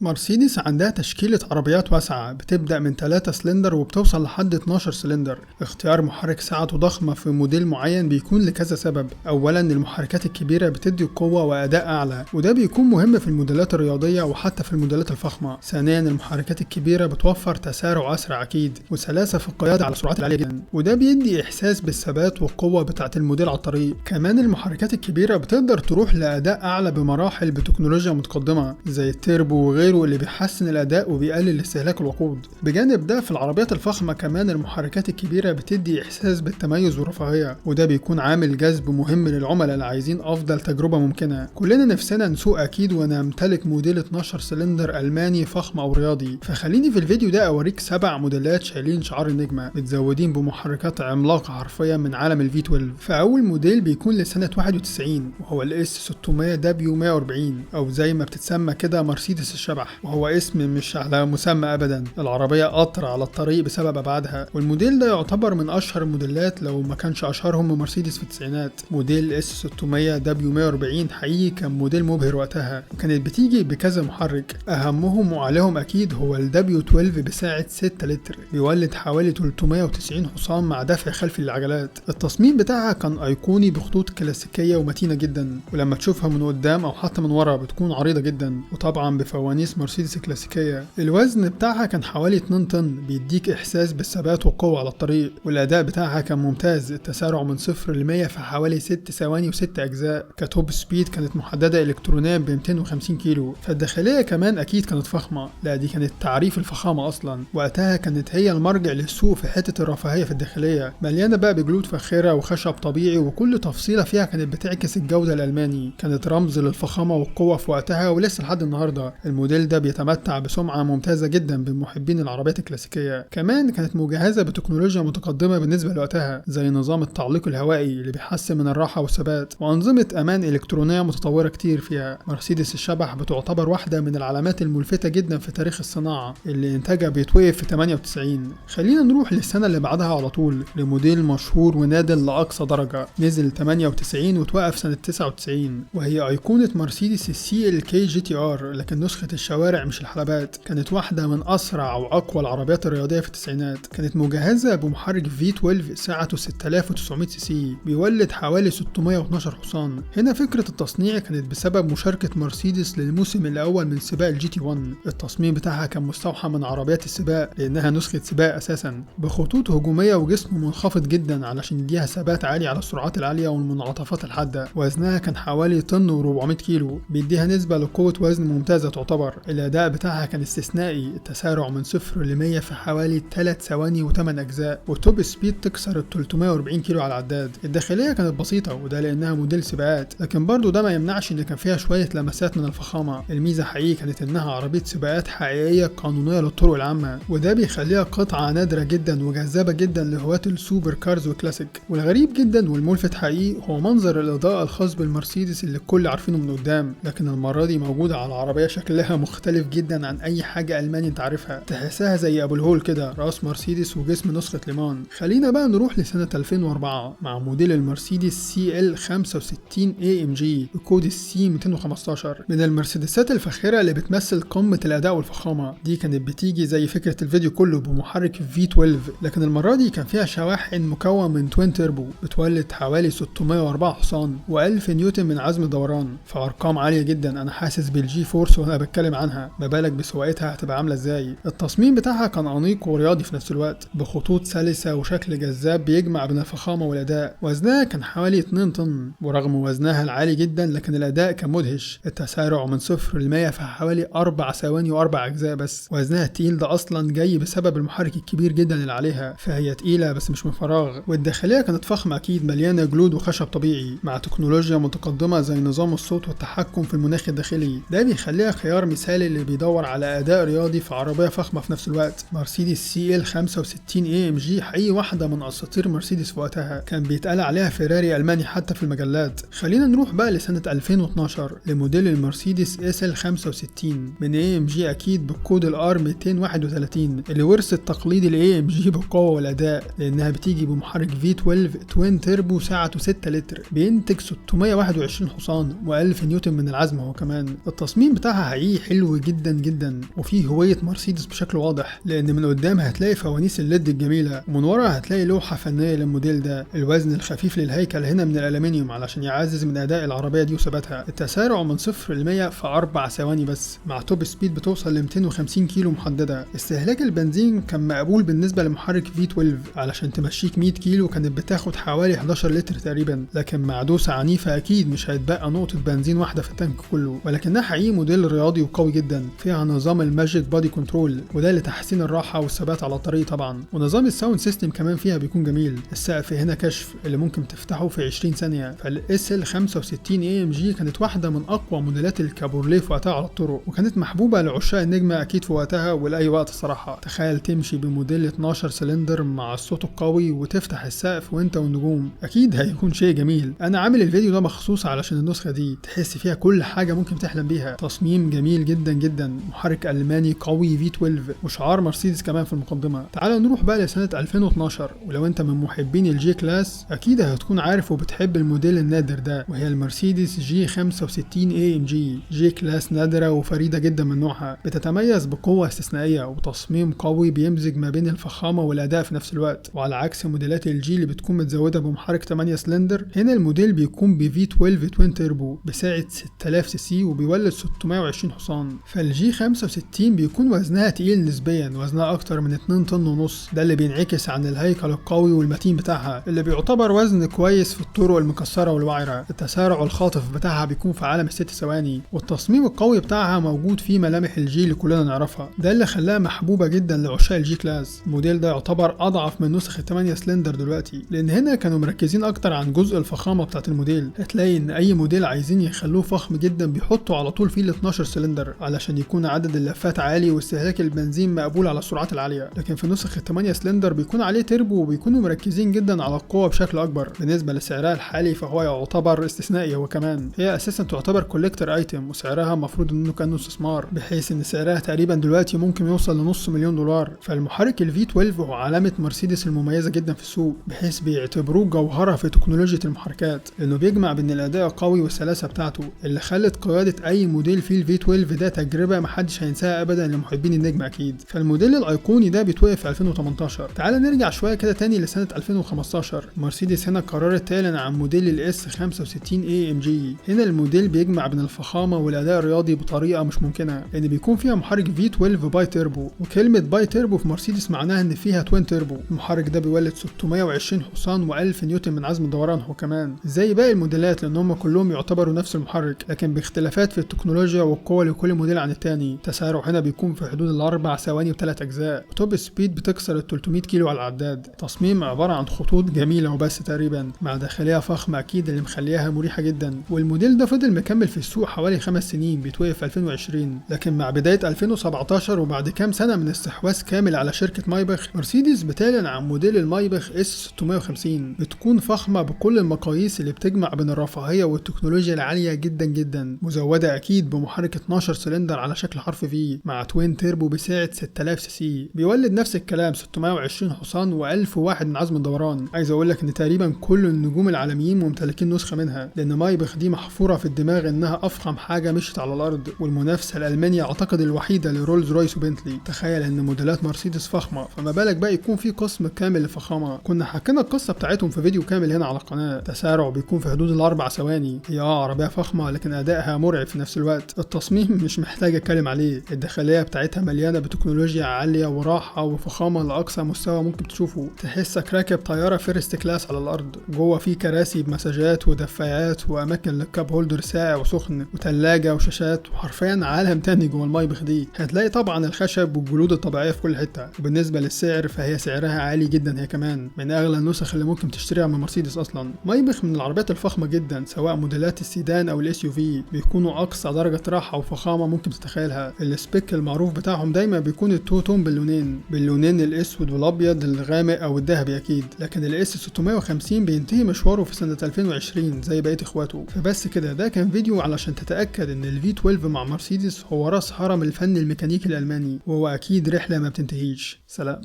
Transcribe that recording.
مرسيدس عندها تشكيلة عربيات واسعة بتبدأ من 3 سلندر وبتوصل لحد 12 سلندر. اختيار محرك سعته ضخمة في موديل معين بيكون لكذا سبب. أولا المحركات الكبيرة بتدي قوة وأداء أعلى، وده بيكون مهم في الموديلات الرياضية وحتى في الموديلات الفخمة. ثانيا المحركات الكبيرة بتوفر تسارع أسرع أكيد وسلاسة في القيادة على السرعات العالية جدا، وده بيدي إحساس بالثبات والقوة بتاعة الموديل على الطريق. كمان المحركات الكبيرة بتقدر تروح لأداء أعلى بمراحل بتكنولوجيا متقدمة زي التيربو وغيره اللي بيحسن الأداء وبيقلل استهلاك الوقود. بجانب ده في العربيات الفخمة كمان المحركات الكبيرة بتدي إحساس بالتميز والرفاهية، وده بيكون عامل جذب مهم للعملاء اللي عايزين أفضل تجربة ممكنة. كلنا نفسنا نسوق أكيد ونمتلك موديل 12 سلندر ألماني فخم أو رياضي، فخليني في الفيديو ده أوريك 7 موديلات شايلين شعار النجمة متزودين بمحركات عملاقة حرفيا من عالم الفي 12. فأول موديل بيكون لسنة 91 وهو الاس 600 دبليو 140 أو زي ما بتتسمى كده مرسيدس الشبح، وهو اسم مش على مسمى ابدا. العربيه قطر على الطريق بسبب ابعادها، والموديل ده يعتبر من اشهر الموديلات لو ما كانش اشهرهم مرسيدس في التسعينات. موديل اس 600 دبليو 140 حقيقي كان موديل مبهر وقتها، وكانت بتيجي بكذا محرك، اهمهم وعليهم اكيد هو الدبليو 12 بسعه 6 لتر بيولد حوالي 390 حصان مع دفع خلفي للعجلات. التصميم بتاعها كان ايقوني بخطوط كلاسيكيه ومتينه جدا، ولما تشوفها من قدام او حتى من ورا بتكون عريضه جدا، وطبعا بفوانيس مرسيدس كلاسيكية. الوزن بتاعها كان حوالي 2 طن بيديك احساس بالثبات والقوة على الطريق، والاداء بتاعها كان ممتاز. التسارع من 0 ل 100 في حوالي 6 ثواني و6 اجزاء. كتوب سبيد كانت محددة الكترونيا ب 250 كيلو. فالداخلية كمان اكيد كانت فخمة، لا دي كانت تعريف الفخامة اصلا. وقتها كانت هي المرجع للسوق في حتة الرفاهية في الداخلية، مليانة بقى بجلود فاخرة وخشب طبيعي، وكل تفصيلة فيها كانت بتعكس الجودة الالماني. كانت رمز للفخامة والقوة في وقتها ولسه لحد النهاردة. الموديل ده بيتمتع بسمعة ممتازة جدا بين محبين العربيات الكلاسيكية. كمان كانت مجهزة بتكنولوجيا متقدمة بالنسبة لوقتها زي نظام التعليق الهوائي اللي بيحسن من الراحة والثبات، وأنظمة أمان إلكترونية متطورة كتير فيها. مرسيدس الشبح بتعتبر واحدة من العلامات الملفتة جدا في تاريخ الصناعة اللي إنتاجها بيتوقف في 98. خلينا نروح للسنة اللي بعدها على طول لموديل مشهور ونادر لأقصى درجة، نزل 98 وتوقف سنة 99، وهي أيقونة مرسيدس السي ال كي جي تي ار، لكن نسخة الشوارع مش الحلبات. كانت واحدة من أسرع وأقوى العربيات الرياضية في التسعينات. كانت مجهزة بمحرك في 12 سعته 6900 سي سي بيولد حوالي 612 حصان. هنا فكرة التصنيع كانت بسبب مشاركة مرسيدس للموسم الأول من سباق الجي تي 1. التصميم بتاعها كان مستوحى من عربيات السباق لأنها نسخة سباق أساسا، بخطوط هجومية وجسم منخفض جدا علشان يديها ثبات عالي على السرعات العالية والمنعطفات الحادة. وزنها كان حوالي طن و400 كيلو، بيديها نسبة لقوة وزن ممتازة تعتبر. الأداء بتاعها كان استثنائي، التسارع من 0 ل 100 في حوالي 3 ثواني و8 أجزاء، والتوب سبيد تكسر ال 340 كيلو على العداد. الداخلية كانت بسيطة وده لأنها موديل سباقات، لكن برضو ده ما يمنعش إن كان فيها شوية لمسات من الفخامة. الميزة حقيقي كانت إنها عربية سباقات حقيقية قانونية للطرق العامة، وده بيخليها قطعة نادرة جدا وجذابة جدا لهواة السوبر كارز والكلاسيك. والغريب جدا والملفت حقيقي هو منظر الإضاءة الخاص بالمرسيدس اللي الكل عارفينه من قدام، لكن المرة دي موجودة على العربية شكلها مختلف جدا عن أي حاجة ألماني أنت عارفها، تحسها زي أبو الهول كده، راس مرسيدس وجسم نسخة ليمان. خلينا بقى نروح لسنة 2004 مع موديل المرسيدس سي ال 65 اي ام جي بكود السي 215، من المرسيدسات الفاخرة اللي بتمثل قمة الأداء والفخامة. دي كانت بتيجي زي فكرة الفيديو كله بمحرك في 12، لكن المرة دي كان فيها شواحن مكون من توين تيربو بتولد حوالي 604 حصان و1000 نيوتن من عزم دوران، فأرقام عالية جدا. أنا حاسس بالجي فورس وأنا بتكلم عنها، ما بالك بسواقتها هتبقى عاملة ازاي. التصميم بتاعها كان أنيق ورياضي في نفس الوقت، بخطوط سلسة وشكل جذاب بيجمع بين الفخامة والأداء. وزنها كان حوالي 2 طن، ورغم وزنها العالي جدا لكن الأداء كان مدهش. التسارع من 0 ل 100 في حوالي 4 ثواني و4 أجزاء بس. وزنها التقيل ده أصلا جاي بسبب المحرك الكبير جدا اللي عليها، فهي تقيلة بس مش من فراغ. والداخلية كانت فخمة أكيد، مليانة جلود وخشب طبيعي مع تكنولوجيا متقدمة زي نظام الصوت والتحكم في المناخ الداخلي. ده بيخليها خيار مثالي اللي بيدور على أداء رياضي في عربية فخمة في نفس الوقت. مرسيدس سي ال 65 اي ام جي حقيقي واحدة من أساطير مرسيدس في وقتها، كان بيتقال عليها فيراري ألماني حتى في المجلات. خلينا نروح بقى لسنة 2012 لموديل المرسيدس اس ال 65 من اي ام جي أكيد بالكود الار 231 اللي ورث التقليد الاي ام جي بالقوة والأداء، لأنها بتيجي بمحرك في 12 توين تيربو سعته 6 لتر بينتج 621 حصان و1000 نيوتن من العزم. هو كمان التصميم بتاعها حقيقي حلو جدا جدا وفيه هوية مرسيدس بشكل واضح، لان من قدام هتلاقي فوانيس الليد الجميلة ومن ورا هتلاقي لوحة فنية للموديل ده. الوزن الخفيف للهيكل هنا من الالومنيوم علشان يعزز من اداء العربية دي وثباتها. التسارع من 0 ل 100 في 4 ثواني بس، مع توب سبيد بتوصل ل 250 كيلو محددة. استهلاك البنزين كان مقبول بالنسبة لمحرك V12، علشان تمشيك 100 كيلو كانت بتاخد حوالي 11 لتر تقريبا، لكن مع دوسة عنيفة اكيد مش هيتبقى نقطة بنزين واحدة في التانك كله. ولكنها حقيقي موديل رياضي وقوي جدا، فيها نظام الماجيك بادي كنترول وده لتحسين الراحة والثبات على الطريق طبعا، ونظام الساوند سيستم كمان فيها بيكون جميل. السقف هنا كشف اللي ممكن تفتحه في 20 ثانية. فالاس ال 65 AMG كانت واحدة من اقوى موديلات الكابورليه في وقتها على الطرق، وكانت محبوبة لعشاق النجمة اكيد في وقتها ولاي وقت الصراحة. تخيل تمشي بموديل 12 سلندر مع الصوت القوي وتفتح السقف وانت والنجوم، اكيد هيكون شيء جميل. انا عامل الفيديو ده مخصوص علشان النسخة دي تحس فيها كل حاجة ممكن تحلم بيها. تصميم جميل جدا جدا، محرك ألماني قوي V12 وشعار مرسيدس كمان في المقدمة. تعال نروح بقى لسنة 2012، ولو انت من محبين الجي كلاس اكيد هتكون عارف وبتحب الموديل النادر ده، وهي المرسيدس جي 65 AMG. جي كلاس نادرة وفريدة جدا من نوعها، بتتميز بقوة استثنائية وتصميم قوي بيمزج ما بين الفخامة والأداء في نفس الوقت. وعلى عكس موديلات الجي اللي بتكون متزودة بمحرك 8 سلندر، هنا الموديل بيكون ب V12 توين تيربو بسعة 6000 سي سي وبيولد 620 حصان. فالجي 65 بيكون وزنها تقيل نسبيا، وزنها اكتر من 2 طن ونص، ده اللي بينعكس عن الهيكل القوي والمتين بتاعها اللي بيعتبر وزن كويس في الطرق المكسرة والوعرة. التسارع الخاطف بتاعها بيكون في عالم ال6 ثواني، والتصميم القوي بتاعها موجود فيه ملامح الجي اللي كلنا نعرفها، ده اللي خلاها محبوبة جدا لعشاق الجي كلاس. الموديل ده يعتبر اضعف من نسخ 8 سلندر دلوقتي، لان هنا كانوا مركزين اكتر عن جزء الفخامة بتاعت الموديل. هتلاقي ان اي موديل عايزين يخلوه فخم جدا بيحطوا على طول فيه ال 12 سلندر علشان يكون عدد اللفات عالي واستهلاك البنزين مقبول على السرعات العالية. لكن في نسخ 8 سلندر بيكون عليه تربو وبيكونوا مركزين جدا على القوة بشكل اكبر. بالنسبة لسعرها الحالي فهو يعتبر استثنائي، هو كمان هي اساسا تعتبر كوليكتور ايتم، وسعرها المفروض انه كانه استثمار، بحيث ان سعرها تقريبا دلوقتي ممكن يوصل لنص مليون دولار. فالمحرك ال V12 هو علامة مرسيدس المميزة جدا في السوق، بحيث بيعتبروه جوهرة في تكنولوجيا المحركات، لانه بيجمع بين الاداء القوي والسلاسة بتاعته اللي خلت قيادة اي موديل فيه ال V12 ده تجربة محدش هينساها ابدا لمحبين النجم اكيد. فالموديل الايقوني ده بيتوقف في 2018. تعال نرجع شوية كده تاني لسنة 2015. مرسيدس هنا قررت تعلن عن موديل الاس 65 AMG. هنا الموديل بيجمع بين الفخامة والاداء الرياضي بطريقة مش ممكنة، لان بيكون فيها محرك V12 باي تيربو، وكلمة باي تيربو في مرسيدس معناها ان فيها توين تيربو. المحرك ده بيولد 620 حصان و1000 نيوتن من عزم الدوران هو كمان، زي باقي الموديلات لان هم كلهم يعتبروا نفس المحرك، لكن باختلافات في التكنولوجيا والقوة لكل موديل عن التاني. التسارع هنا بيكون في حدود ال4 ثواني و3 اجزاء، وتوب سبيد بتكسر ال 300 كيلو على العداد. تصميم عبارة عن خطوط جميلة وبس تقريبا، مع داخلية فخمة اكيد اللي مخليها مريحة جدا. والموديل ده فضل مكمل في السوق حوالي 5 سنين، بيتوقف في 2020، لكن مع بداية 2017 وبعد كام سنة من استحواذ كامل على شركة مايبخ، مرسيدس بتعلن عن موديل المايبخ اس 650. بتكون فخمة بكل المقاييس اللي بتجمع بين الرفاهية والتكنولوجيا العالية جدا جدا، مزودة اكيد بمحرك 12 سلندر على شكل حرف في مع توين تيربو بسعة 6000 سي سي، بيولد نفس الكلام 620 حصان و1001 من عزم الدوران. عايز اقول لك ان تقريبا كل النجوم العالميين ممتلكين نسخة منها، لان مايبخ دي محفورة في الدماغ انها افخم حاجة مشت على الارض، والمنافسة الالمانية اعتقد الوحيدة لرولز رويس وبنتلي. تخيل ان موديلات مرسيدس فخمة، فما بالك بقى يكون في قسم كامل للفخامة. كنا حكينا القصة بتاعتهم في فيديو كامل هنا على القناة. تسارع بيكون في حدود ال4 ثواني. هي عربية فخمة لكن ادائها مرعب في نفس الوقت. التصميم مش محتاج اتكلم عليه، الداخلية بتاعتها مليانة بتكنولوجيا عالية وراحة وفخامة لاقصى مستوى ممكن تشوفه، تحسك راكب طيارة فيرست كلاس على الارض. جوه في كراسي بمساجات ودفايات واماكن للكاب هولدر ساقع وسخن وتلاجة وشاشات، وحرفيا عالم تاني جوه المايبخ دي. هتلاقي طبعا الخشب والجلود الطبيعية في كل حتة. وبالنسبة للسعر فهي سعرها عالي جدا، هي كمان من اغلى النسخ اللي ممكن تشتريها من مرسيدس اصلا. مايبخ من العربيات الفخمة جدا، سواء موديلات السيدان او الاس يو في، بيكونوا اقصى درجة راحة وفخامة ممكن تتخيلها. السبيك المعروف بتاعهم دايما بيكون التو تون باللونين الاسود والابيض الغامق او الذهبي اكيد، لكن الاس 650 بينتهي مشواره في سنة 2020 زي بقية اخواته. فبس كده، ده كان فيديو علشان تتأكد ان ال V12 مع مرسيدس هو راس هرم الفن الميكانيكي الالماني، وهو اكيد رحلة ما بتنتهيش. سلام.